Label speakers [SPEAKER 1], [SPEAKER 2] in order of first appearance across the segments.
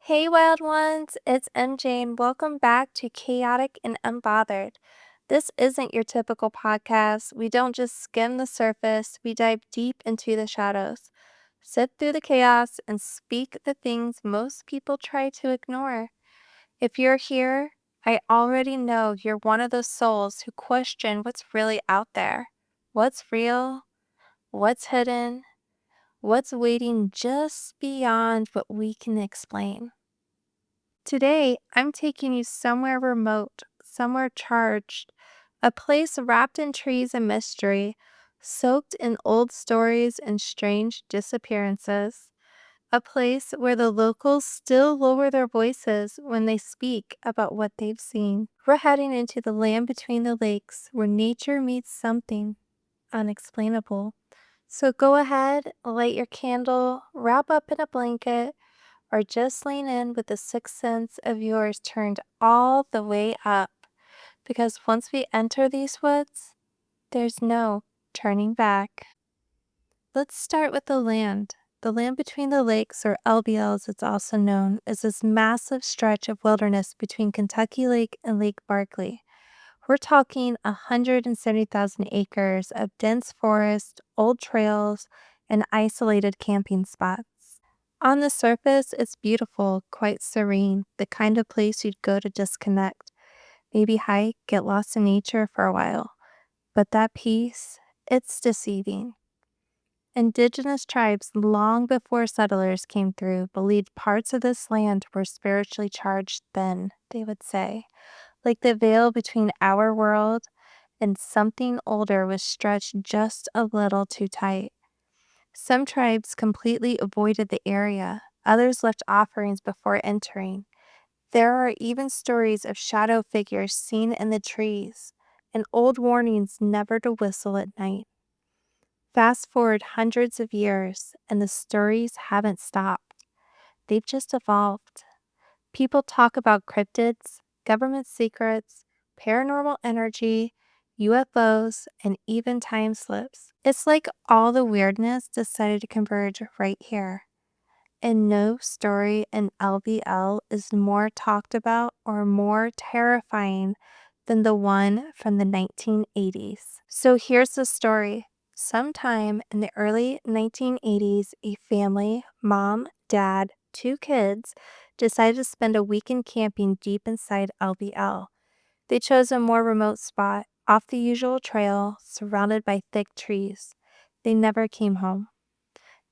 [SPEAKER 1] Hey, wild ones, it's MJ, and welcome back to Chaotic and Unbothered. This isn't your typical podcast. We don't just skim the surface, we dive deep into the shadows, sit through the chaos, and speak the things most people try to ignore. If you're here, I already know you're one of those souls who question what's really out there. What's real? What's hidden? What's waiting just beyond what we can explain? Today, I'm taking you somewhere remote, somewhere charged, a place wrapped in trees and mystery, soaked in old stories and strange disappearances, a place where the locals still lower their voices when they speak about what they've seen. We're heading into the land between the lakes where nature meets something unexplainable. So go ahead, light your candle, wrap up in a blanket, or just lean in with the sixth sense of yours turned all the way up. Because once we enter these woods, there's no turning back. Let's start with the land. The land between the lakes, or LBL as it's also known, is this massive stretch of wilderness between Kentucky Lake and Lake Barkley. We're talking 170,000 acres of dense forest, old trails, and isolated camping spots. On the surface, it's beautiful, quite serene, the kind of place you'd go to disconnect, maybe hike, get lost in nature for a while. But that peace, it's deceiving. Indigenous tribes, long before settlers came through, believed parts of this land were spiritually charged then, they would say. Like the veil between our world and something older was stretched just a little too tight. Some tribes completely avoided the area, others left offerings before entering. There are even stories of shadow figures seen in the trees and old warnings never to whistle at night. Fast forward hundreds of years, and the stories haven't stopped. They've just evolved. People talk about cryptids, government secrets, paranormal energy, UFOs, and even time slips. It's like all the weirdness decided to converge right here. And no story in LBL is more talked about or more terrifying than the one from the 1980s. So here's the story. Sometime in the early 1980s, a family, mom, dad, two kids, decided to spend a weekend camping deep inside LBL. They chose a more remote spot, off the usual trail, surrounded by thick trees. They never came home.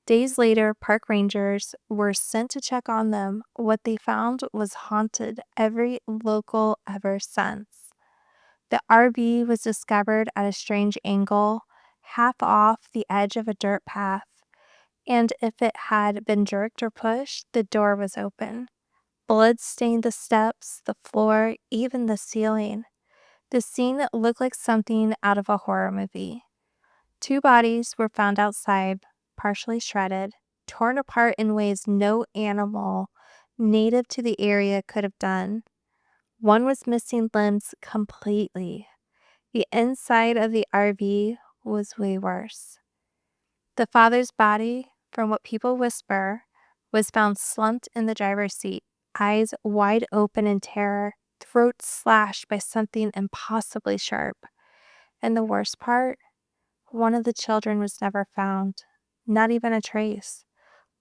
[SPEAKER 1] Days later, park rangers were sent to check on them. What they found was haunted every local ever since. The RV was discovered at a strange angle, half off the edge of a dirt path, and if it had been jerked or pushed, the door was open. Blood stained the steps, the floor, even the ceiling. The scene looked like something out of a horror movie. Two bodies were found outside, partially shredded, torn apart in ways no animal native to the area could have done. One was missing limbs completely. The inside of the RV was way worse. The father's body, from what people whisper, was found slumped in the driver's seat, eyes wide open in terror, throat slashed by something impossibly sharp. And the worst part? One of the children was never found, not even a trace.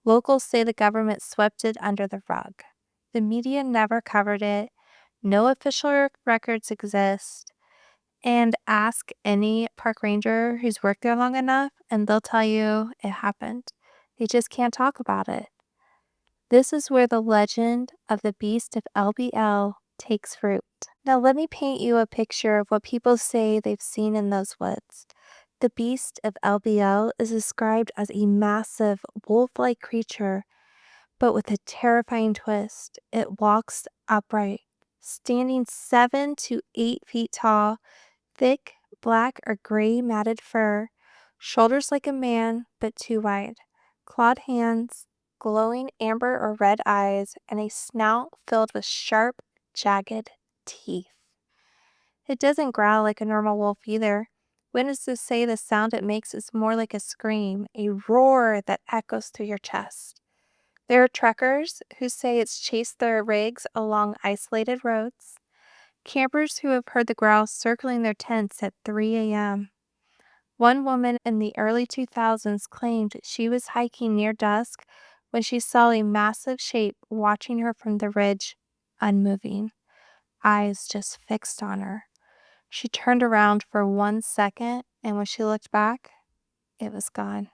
[SPEAKER 1] Locals say the government swept it under the rug. The media never covered it. No official records exist. And ask any park ranger who's worked there long enough, and they'll tell you it happened. They just can't talk about it. This is where the legend of the Beast of LBL takes root. Now, let me paint you a picture of what people say they've seen in those woods. The Beast of LBL is described as a massive wolf-like creature, but with a terrifying twist. It walks upright, standing 7 to 8 feet tall, thick, black or gray matted fur, shoulders like a man but too wide, clawed hands, glowing amber or red eyes, and a snout filled with sharp, jagged teeth. It doesn't growl like a normal wolf either. Witnesses say the sound it makes is more like a scream, a roar that echoes through your chest. There are trekkers who say it's chased their rigs along isolated roads, campers who have heard the grouse circling their tents at 3 a.m. One woman in the early 2000s claimed she was hiking near dusk when she saw a massive shape watching her from the ridge, unmoving, eyes just fixed on her. She turned around for 1 second, and when she looked back, it was gone.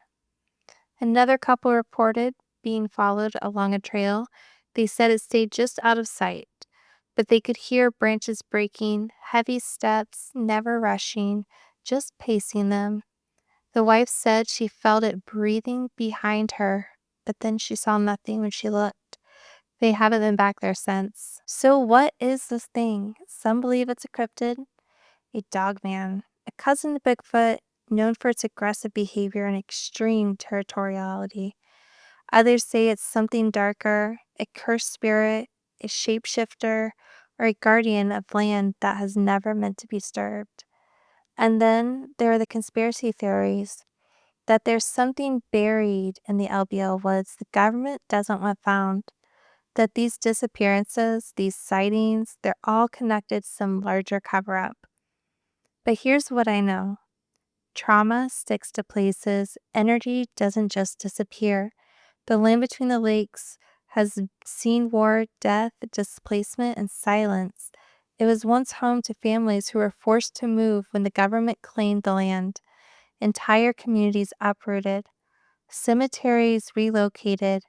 [SPEAKER 1] Another couple reported being followed along a trail. They said it stayed just out of sight, but they could hear branches breaking, heavy steps, never rushing, just pacing them. The wife said she felt it breathing behind her, but then she saw nothing when she looked. They haven't been back there since. So what is this thing? Some believe it's a cryptid, a dogman, a cousin to Bigfoot, known for its aggressive behavior and extreme territoriality. Others say it's something darker, a cursed spirit, a shapeshifter, or a guardian of land that has never meant to be disturbed. And then there are the conspiracy theories that there's something buried in the LBL woods the government doesn't want found. That these disappearances, these sightings, they're all connected to some larger cover up. But here's what I know. Trauma sticks to places, energy doesn't just disappear. The land between the lakes has seen war, death, displacement, and silence. It was once home to families who were forced to move when the government claimed the land. Entire communities uprooted, cemeteries relocated,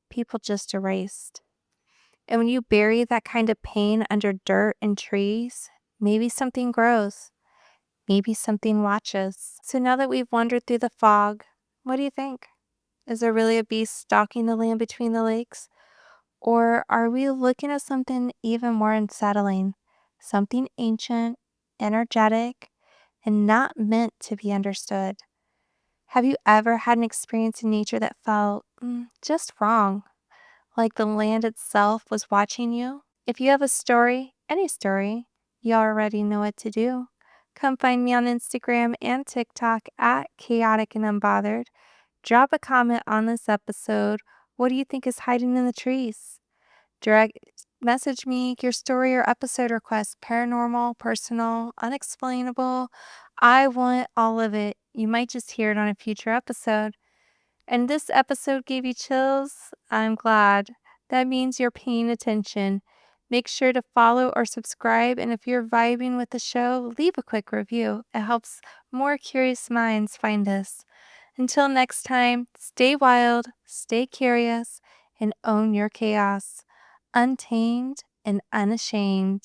[SPEAKER 1] people just erased. And when you bury that kind of pain under dirt and trees, maybe something grows. Maybe something watches. So now that we've wandered through the fog, what do you think? Is there really a beast stalking the land between the lakes? Or are we looking at something even more unsettling? Something ancient, energetic, and not meant to be understood. Have you ever had an experience in nature that felt just wrong? Like the land itself was watching you? If you have a story, any story, you already know what to do. Come find me on Instagram and TikTok at Chaotic and Unbothered. Drop a comment on this episode. What do you think is hiding in the trees? Direct message me your story or episode request, paranormal, personal, unexplainable. I want all of it. You might just hear it on a future episode. And this episode gave you chills? I'm glad. That means you're paying attention. Make sure to follow or subscribe, and if you're vibing with the show, leave a quick review. It helps more curious minds find us. Until next time, stay wild, stay curious, and own your chaos. Untamed and unashamed.